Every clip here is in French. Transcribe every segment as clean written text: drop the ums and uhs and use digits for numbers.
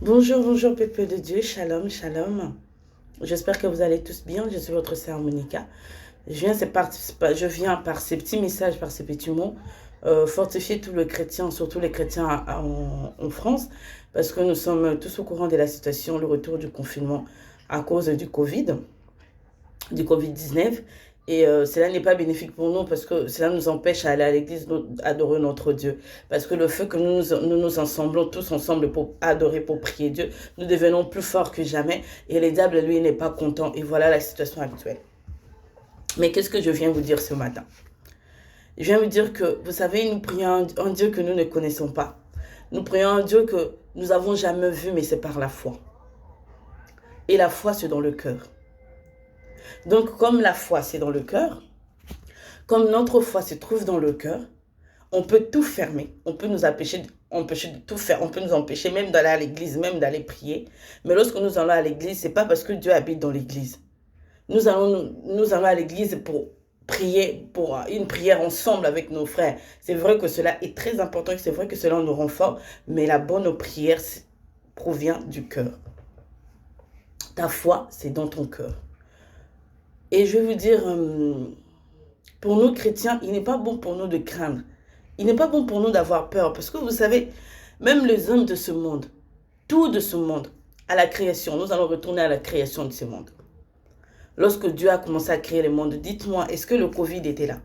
Bonjour, bonjour, peuple de Dieu, shalom, shalom. J'espère que vous allez tous bien. Je suis votre sœur Monica. Je viens par ces petits messages, par ces petits mots, fortifier tous les chrétiens, surtout les chrétiens en France, parce que nous sommes tous au courant de la situation, le retour du confinement à cause du Covid-19. Et cela n'est pas bénéfique pour nous parce que cela nous empêche d'aller à l'église adorer notre Dieu. Parce que le fait que nous ensemblons tous ensemble pour adorer, pour prier Dieu, nous devenons plus forts que jamais. Et le diable, lui, n'est pas content. Et voilà la situation actuelle. Mais qu'est-ce que je viens vous dire ce matin? Je viens vous dire que, vous savez, nous prions un Dieu que nous ne connaissons pas. Nous prions un Dieu que nous n'avons jamais vu, mais c'est par la foi. Et la foi, c'est dans le cœur. Donc, comme la foi, c'est dans le cœur, comme notre foi se trouve dans le cœur, on peut tout fermer. On peut nous empêcher de tout faire. On peut nous empêcher même d'aller à l'église, même d'aller prier. Mais lorsque nous allons à l'église, ce n'est pas parce que Dieu habite dans l'église. Nous allons à l'église pour prier, pour une prière ensemble avec nos frères. C'est vrai que cela est très important, c'est vrai que cela nous rend fort, mais la bonne prière provient du cœur. Ta foi, c'est dans ton cœur. Et je vais vous dire, pour nous chrétiens, il n'est pas bon pour nous de craindre. Il n'est pas bon pour nous d'avoir peur. Parce que vous savez, même les hommes de ce monde, tout de ce monde, à la création, nous allons retourner à la création de ce monde. Lorsque Dieu a commencé à créer le monde, dites-moi, est-ce que le Covid était là?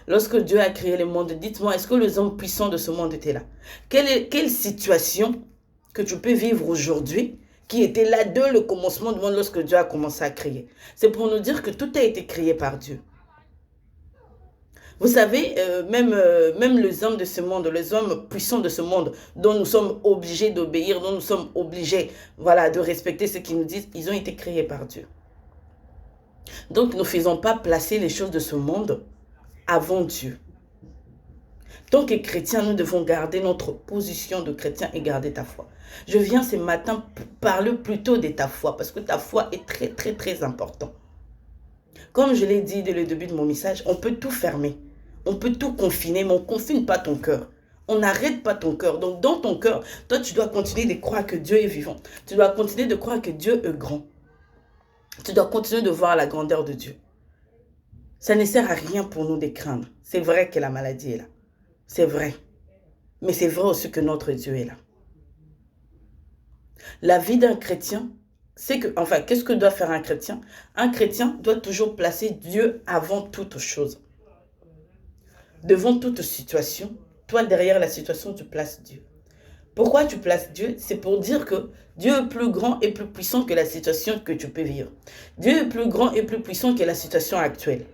Lorsque Dieu a créé le monde, dites-moi, est-ce que les hommes puissants de ce monde étaient là? Quelle situation que tu peux vivre aujourd'hui qui était là dès le commencement du monde lorsque Dieu a commencé à créer? C'est pour nous dire que tout a été créé par Dieu. Vous savez, même les hommes de ce monde, les hommes puissants de ce monde, dont nous sommes obligés d'obéir, dont nous sommes obligés de respecter ce qu'ils nous disent, ils ont été créés par Dieu. Donc, ne faisons pas placer les choses de ce monde avant Dieu. Tant que chrétiens, nous devons garder notre position de chrétien et garder ta foi. Je viens ce matin parler plutôt de ta foi, parce que ta foi est très, très, très importante. Comme je l'ai dit dès le début de mon message, on peut tout fermer. On peut tout confiner, mais on ne confine pas ton cœur. On n'arrête pas ton cœur. Donc, dans ton cœur, toi, tu dois continuer de croire que Dieu est vivant. Tu dois continuer de croire que Dieu est grand. Tu dois continuer de voir la grandeur de Dieu. Ça ne sert à rien pour nous de craindre. C'est vrai que la maladie est là. C'est vrai. Mais c'est vrai aussi que notre Dieu est là. La vie d'un chrétien, c'est que, qu'est-ce que doit faire un chrétien? Un chrétien doit toujours placer Dieu avant toute chose. Devant toute situation, toi derrière la situation, tu places Dieu. Pourquoi tu places Dieu? C'est pour dire que Dieu est plus grand et plus puissant que la situation que tu peux vivre. Dieu est plus grand et plus puissant que la situation actuelle.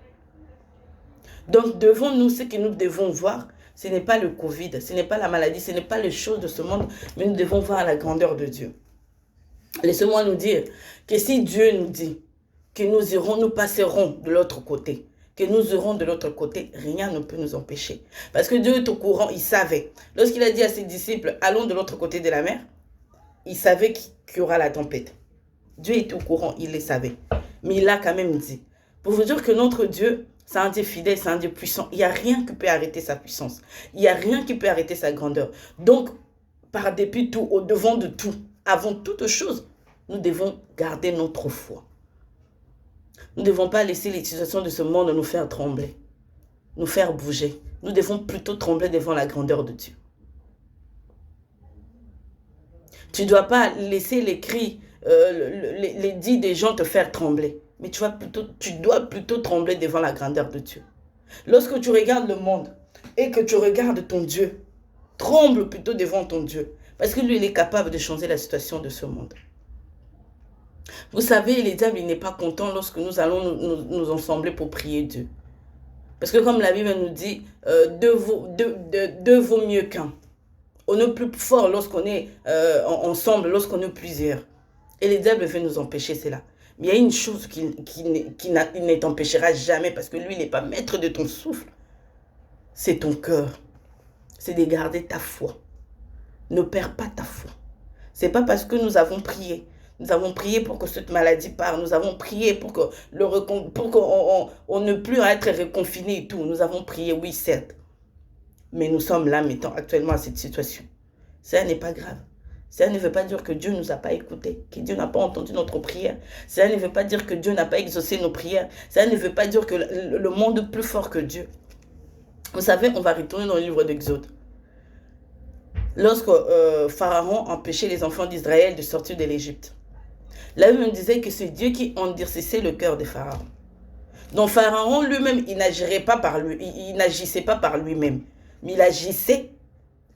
Donc devant nous, ce que nous devons voir, ce n'est pas le Covid, ce n'est pas la maladie, ce n'est pas les choses de ce monde, mais nous devons voir la grandeur de Dieu. Laissez-moi nous dire que si Dieu nous dit que nous passerons de l'autre côté, que nous irons de l'autre côté, rien ne peut nous empêcher. Parce que Dieu est au courant, il savait. Lorsqu'il a dit à ses disciples, allons de l'autre côté de la mer, il savait qu'il y aura la tempête. Dieu est au courant, il le savait. Mais il l'a quand même dit. Pour vous dire que notre Dieu, c'est un Dieu fidèle, c'est un Dieu puissant. Il n'y a rien qui peut arrêter sa puissance. Il n'y a rien qui peut arrêter sa grandeur. Donc, par dépit de tout, au-devant de tout, avant toute chose, nous devons garder notre foi. Nous ne devons pas laisser les situations de ce monde nous faire trembler, nous faire bouger. Nous devons plutôt trembler devant la grandeur de Dieu. Tu ne dois pas laisser les cris, les dits des gens te faire trembler. Mais tu dois plutôt trembler devant la grandeur de Dieu. Lorsque tu regardes le monde et que tu regardes ton Dieu, tremble plutôt devant ton Dieu. Parce que lui, il est capable de changer la situation de ce monde. Vous savez, le diable, il n'est pas content lorsque nous allons nous ensembler pour prier Dieu. Parce que comme la Bible nous dit, deux vaut mieux qu'un. On est plus fort lorsqu'on est ensemble, lorsqu'on est plusieurs. Et le diable veut nous empêcher cela. Mais il y a une chose qui ne t'empêchera jamais, parce que lui, il n'est pas maître de ton souffle. C'est ton cœur. C'est de garder ta foi. Ne perds pas ta foi. Ce n'est pas parce que nous avons prié. Nous avons prié pour que cette maladie parte. Nous avons prié pour qu'on ne plus être reconfiné et tout. Nous avons prié, oui, certes. Mais nous sommes là, mettons actuellement à cette situation. Ça n'est pas grave. Cela ne veut pas dire que Dieu ne nous a pas écoutés, que Dieu n'a pas entendu notre prière. Cela ne veut pas dire que Dieu n'a pas exaucé nos prières. Cela ne veut pas dire que le monde est plus fort que Dieu. Vous savez, on va retourner dans le livre d'Exode. Lorsque Pharaon empêchait les enfants d'Israël de sortir de l'Égypte, la Bible disait que c'est Dieu qui endurcissait le cœur de Pharaon. Donc Pharaon lui-même, il n'agirait pas par lui, il n'agissait pas par lui-même, mais il agissait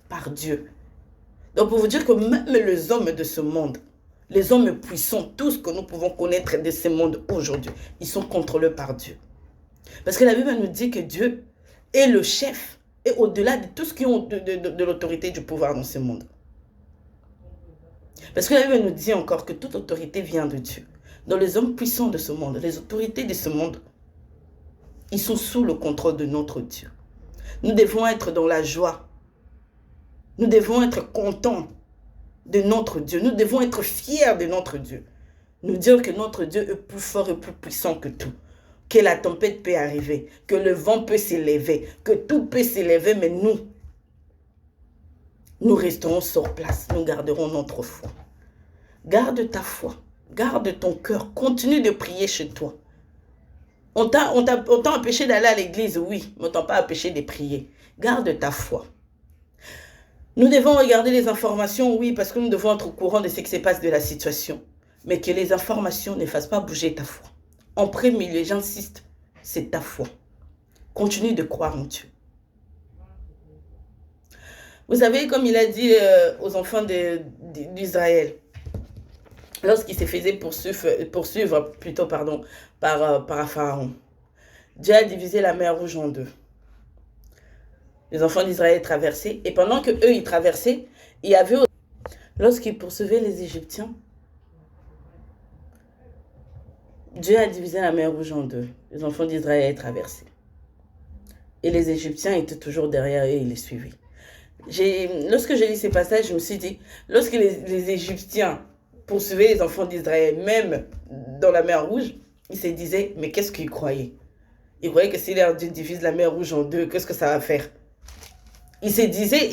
par Dieu. Donc pour vous dire que même les hommes de ce monde, les hommes puissants, tout ce que nous pouvons connaître de ce monde aujourd'hui, ils sont contrôlés par Dieu. Parce que la Bible nous dit que Dieu est le chef et au-delà de tout ce qui ont de l'autorité du pouvoir dans ce monde. Parce que la Bible nous dit encore que toute autorité vient de Dieu. Donc les hommes puissants de ce monde, les autorités de ce monde, ils sont sous le contrôle de notre Dieu. Nous devons être dans la joie. Nous devons être contents de notre Dieu. Nous devons être fiers de notre Dieu. Nous dire que notre Dieu est plus fort et plus puissant que tout. Que la tempête peut arriver, que le vent peut s'élever, que tout peut s'élever, mais nous resterons sur place. Nous garderons notre foi. Garde ta foi. Garde ton cœur. Continue de prier chez toi. On t'a empêché d'aller à l'église, oui, mais on t'a pas empêché de prier. Garde ta foi. Nous devons regarder les informations, oui, parce que nous devons être au courant de ce qui se passe de la situation. Mais que les informations ne fassent pas bouger ta foi. En premier lieu, j'insiste, c'est ta foi. Continue de croire en Dieu. Vous savez, comme il a dit aux enfants d'Israël, lorsqu'il se faisait poursuivre par Pharaon, Dieu a divisé la mer Rouge en deux. Les enfants d'Israël traversaient, et pendant qu'eux, ils traversaient, il y avait, lorsqu'ils poursuivaient les Égyptiens, Dieu a divisé la mer Rouge en deux. Les enfants d'Israël traversaient. Et les Égyptiens étaient toujours derrière eux, ils les suivaient. Lorsque j'ai lu ces passages, je me suis dit, lorsque les Égyptiens poursuivaient les enfants d'Israël, même dans la mer Rouge, ils se disaient, mais qu'est-ce qu'ils croyaient? Ils croyaient que si leur Dieu divise la mer Rouge en deux, qu'est-ce que ça va faire? Ils se disaient,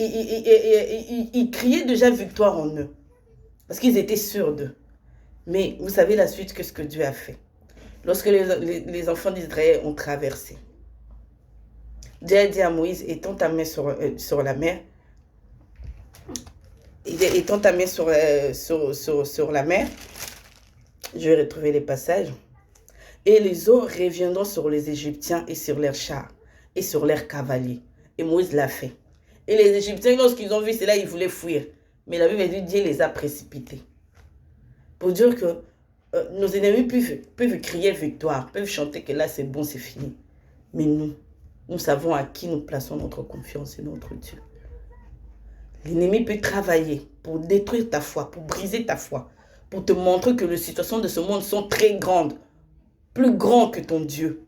ils criaient déjà victoire en eux. Parce qu'ils étaient sûrs d'eux. Mais vous savez la suite, qu'est-ce que Dieu a fait? Lorsque les enfants d'Israël ont traversé, Dieu a dit à Moïse, étends ta main sur la mer. Étends ta main sur la mer. Je vais retrouver les passages. Et les eaux reviendront sur les Égyptiens et sur leurs chars et sur leurs cavaliers. Et Moïse l'a fait. Et les Égyptiens, lorsqu'ils ont vu cela, ils voulaient fuir. Mais la Bible dit, Dieu les a précipités. Pour dire que nos ennemis peuvent crier victoire, peuvent chanter que là c'est bon, c'est fini. Mais nous savons à qui nous plaçons notre confiance et notre Dieu. L'ennemi peut travailler pour détruire ta foi, pour briser ta foi, pour te montrer que les situations de ce monde sont très grandes, plus grandes que ton Dieu.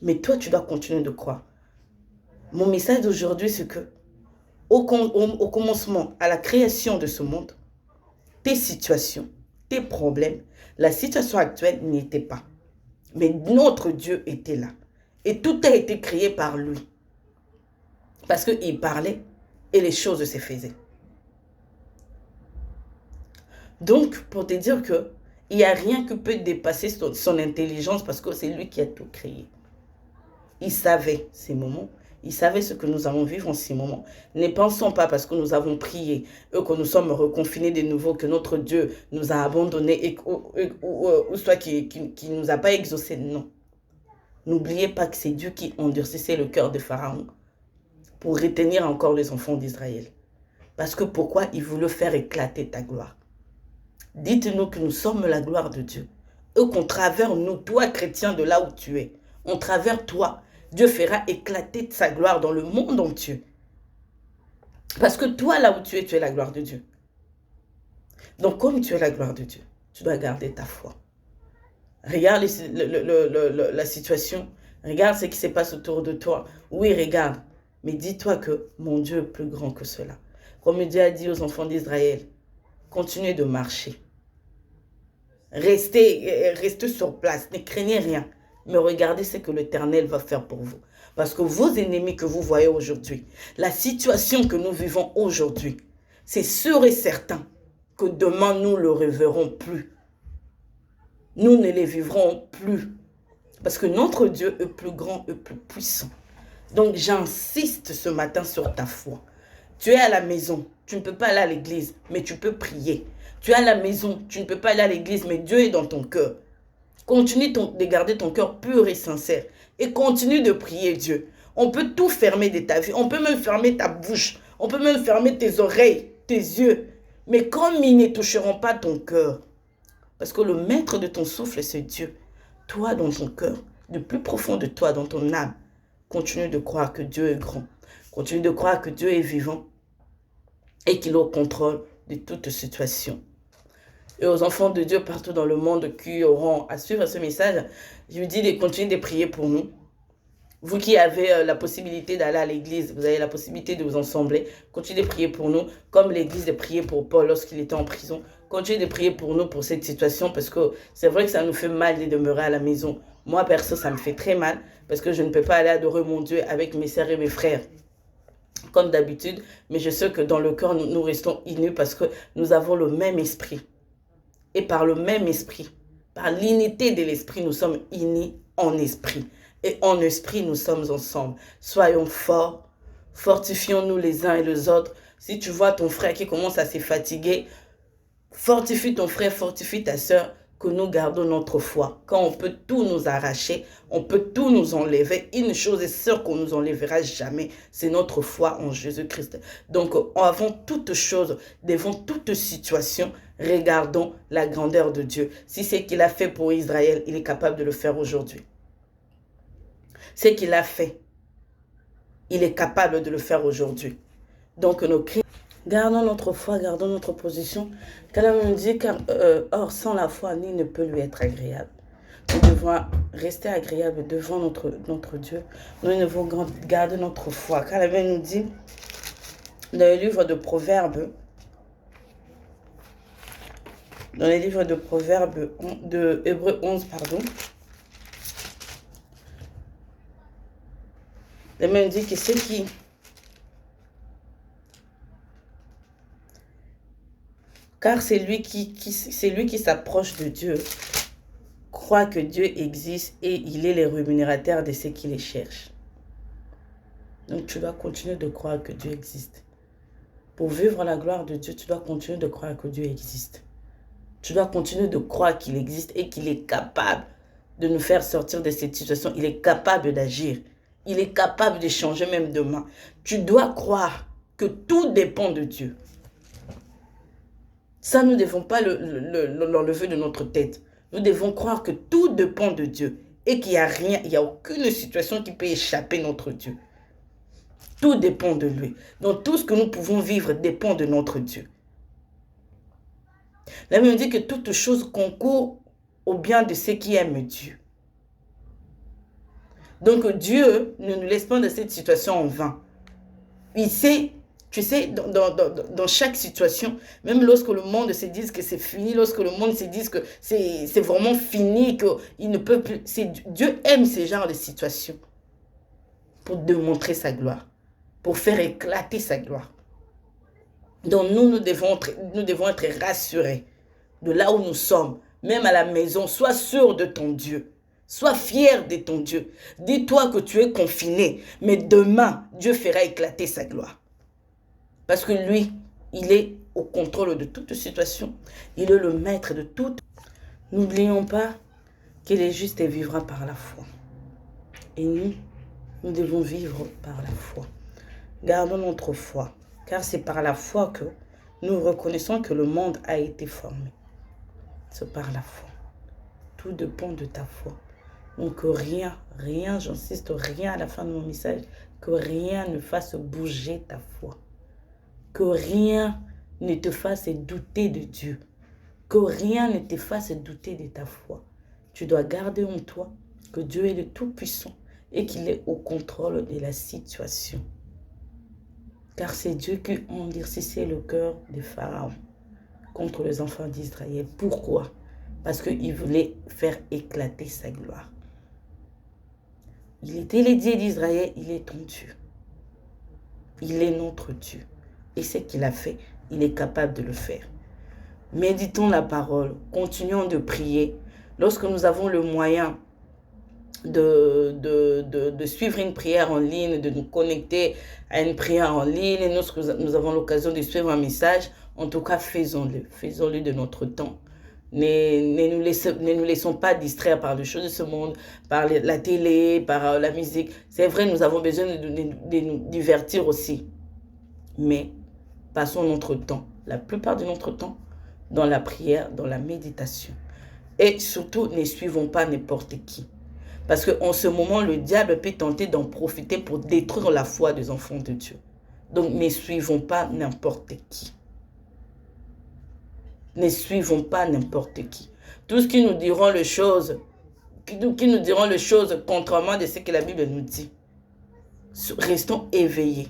Mais toi, tu dois continuer de croire. Mon message d'aujourd'hui, c'est que au commencement, à la création de ce monde, tes situations, tes problèmes, la situation actuelle n'était pas. Mais notre Dieu était là. Et tout a été créé par lui. Parce qu'il parlait et les choses se faisaient. Donc, pour te dire que il n'y a rien qui peut dépasser son intelligence parce que c'est lui qui a tout créé. Il savait ces moments. Il savait ce que nous allons vivre en ces moments. Ne pensons pas parce que nous avons prié et que nous sommes reconfinés de nouveau, que notre Dieu nous a abandonnés ou soit qu'il ne nous a pas exaucés. Non. N'oubliez pas que c'est Dieu qui endurcissait le cœur de Pharaon pour retenir encore les enfants d'Israël. Parce que pourquoi il voulait faire éclater ta gloire? Dites-nous que nous sommes la gloire de Dieu. Et qu'en travers nous, toi chrétien de là où tu es, en travers toi, Dieu fera éclater sa gloire dans le monde entier. Parce que toi, là où tu es la gloire de Dieu. Donc, comme tu es la gloire de Dieu, tu dois garder ta foi. Regarde la situation. Regarde ce qui se passe autour de toi. Oui, regarde. Mais dis-toi que mon Dieu est plus grand que cela. Comme Dieu a dit aux enfants d'Israël, continuez de marcher. Restez sur place. Ne craignez rien. Mais regardez ce que l'Éternel va faire pour vous. Parce que vos ennemis que vous voyez aujourd'hui, la situation que nous vivons aujourd'hui, c'est sûr et certain que demain, nous ne le reverrons plus. Nous ne les vivrons plus. Parce que notre Dieu est plus grand et plus puissant. Donc, j'insiste ce matin sur ta foi. Tu es à la maison, tu ne peux pas aller à l'église, mais tu peux prier. Tu es à la maison, tu ne peux pas aller à l'église, mais Dieu est dans ton cœur. Continue de garder ton cœur pur et sincère. Et continue de prier Dieu. On peut tout fermer de ta vie. On peut même fermer ta bouche. On peut même fermer tes oreilles, tes yeux. Mais comme ils ne toucheront pas ton cœur, parce que le maître de ton souffle, c'est Dieu. Toi, dans ton cœur, le plus profond de toi, dans ton âme, continue de croire que Dieu est grand. Continue de croire que Dieu est vivant et qu'il est au contrôle de toute situation. Et aux enfants de Dieu partout dans le monde qui auront à suivre ce message, je vous dis de continuer de prier pour nous. Vous qui avez la possibilité d'aller à l'église, vous avez la possibilité de vous ensembler, continuez de prier pour nous, comme l'église de prier pour Paul lorsqu'il était en prison. Continuez de prier pour nous pour cette situation, parce que c'est vrai que ça nous fait mal de demeurer à la maison. Moi, perso, ça me fait très mal, parce que je ne peux pas aller adorer mon Dieu avec mes sœurs et mes frères, comme d'habitude. Mais je sais que dans le cœur, nous restons unis parce que nous avons le même esprit. Et par le même esprit, par l'unité de l'esprit, nous sommes unis en esprit. Et en esprit, nous sommes ensemble. Soyons forts, fortifions-nous les uns et les autres. Si tu vois ton frère qui commence à se fatiguer, fortifie ton frère, fortifie ta soeur, que nous gardons notre foi. Quand on peut tout nous arracher, on peut tout nous enlever. Une chose est sûre qu'on ne nous enlèvera jamais, c'est notre foi en Jésus-Christ. Donc, avant toute chose, devant toute situation, regardons la grandeur de Dieu. Si c'est ce qu'il a fait pour Israël, il est capable de le faire aujourd'hui. Ce qu'il a fait, il est capable de le faire aujourd'hui. Donc, nos cris, gardons notre foi, gardons notre position. Car la Bible dit, or sans la foi, nul ne peut lui être agréable. Nous devons rester agréables devant notre Dieu. Nous devons garder notre foi. Car la Bible nous dit, dans le livre de Proverbes, de Hébreux 11, pardon, la Bible dit que c'est qui... Car c'est lui qui s'approche de Dieu, croit que Dieu existe et il est le rémunérateur de ceux qui les cherchent. Donc tu dois continuer de croire que Dieu existe. Pour vivre la gloire de Dieu, tu dois continuer de croire que Dieu existe. Tu dois continuer de croire qu'il existe et qu'il est capable de nous faire sortir de cette situation. Il est capable d'agir. Il est capable de changer même demain. Tu dois croire que tout dépend de Dieu. Ça, nous ne devons pas l'enlever de notre tête. Nous devons croire que tout dépend de Dieu et qu'il n'y a rien, il n'y a aucune situation qui peut échapper à notre Dieu. Tout dépend de lui. Donc, tout ce que nous pouvons vivre dépend de notre Dieu. La Bible dit que toute chose concourt au bien de ceux qui aiment Dieu. Donc, Dieu ne nous laisse pas dans cette situation en vain. Il sait... Tu sais, dans chaque situation, même lorsque le monde se dise que c'est fini, lorsque le monde se dise que c'est vraiment fini, qu'il ne peut plus... Dieu aime ce genre de situations pour démontrer sa gloire, pour faire éclater sa gloire. Donc nous devons être rassurés de là où nous sommes, même à la maison. Sois sûr de ton Dieu. Sois fier de ton Dieu. Dis-toi que tu es confiné, mais demain, Dieu fera éclater sa gloire. Parce que lui, il est au contrôle de toute situation. Il est le maître de tout. N'oublions pas qu'il est juste et vivra par la foi. Et nous devons vivre par la foi. Gardons notre foi. Car c'est par la foi que nous reconnaissons que le monde a été formé. C'est par la foi. Tout dépend de ta foi. Donc rien, j'insiste, rien à la fin de mon message, que rien ne fasse bouger ta foi. Que rien ne te fasse douter de Dieu. Que rien ne te fasse douter de ta foi. Tu dois garder en toi que Dieu est le Tout-Puissant et qu'il est au contrôle de la situation. Car c'est Dieu qui endurcissait le cœur de Pharaon contre les enfants d'Israël. Pourquoi? Parce qu'il voulait faire éclater sa gloire. Il était le Dieu d'Israël, il est ton Dieu. Il est notre Dieu. Et ce qu'il a fait, il est capable de le faire. Méditons la parole, continuons de prier. Lorsque nous avons le moyen de suivre une prière en ligne, de nous connecter à une prière en ligne, lorsque nous avons l'occasion de suivre un message, en tout cas, faisons-le de notre temps. Ne nous laissons pas distraire par les choses de ce monde, par la télé, par la musique. C'est vrai, nous avons besoin de nous divertir aussi. Mais passons notre temps, la plupart de notre temps, dans la prière, dans la méditation. Et surtout, ne suivons pas n'importe qui. Parce qu'en ce moment, le diable peut tenter d'en profiter pour détruire la foi des enfants de Dieu. Donc, ne suivons pas n'importe qui. Ne suivons pas n'importe qui. Tous qui nous diront les choses, contrairement de ce que la Bible nous dit. Restons éveillés.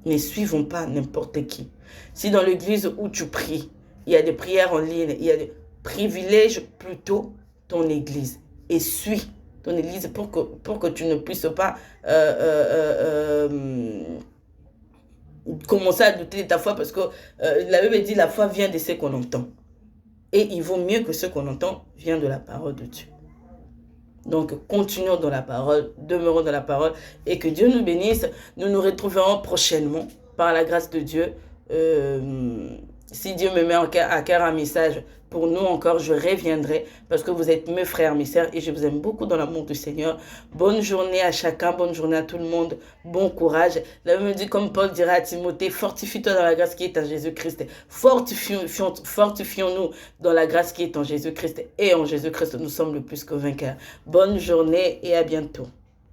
Ne suivons pas n'importe qui. Si dans l'église où tu pries, il y a des prières en ligne, privilège plutôt ton église et suis ton église pour que tu ne puisses pas commencer à douter de ta foi, parce que la Bible dit la foi vient de ce qu'on entend. Et il vaut mieux que ce qu'on entend vient de la parole de Dieu. Donc, continuons dans la parole, demeurons dans la parole, et que Dieu nous bénisse. Nous nous retrouverons prochainement, par la grâce de Dieu. Si Dieu me met à cœur un message, pour nous encore, je reviendrai, parce que vous êtes mes frères, mes sœurs, et je vous aime beaucoup dans l'amour du Seigneur. Bonne journée à chacun, bonne journée à tout le monde, bon courage. La Bible dit, comme Paul dira à Timothée, fortifie-toi dans la grâce qui est en Jésus-Christ. Fortifions-nous dans la grâce qui est en Jésus-Christ. Et en Jésus-Christ, nous sommes le plus que vainqueurs. Bonne journée et à bientôt.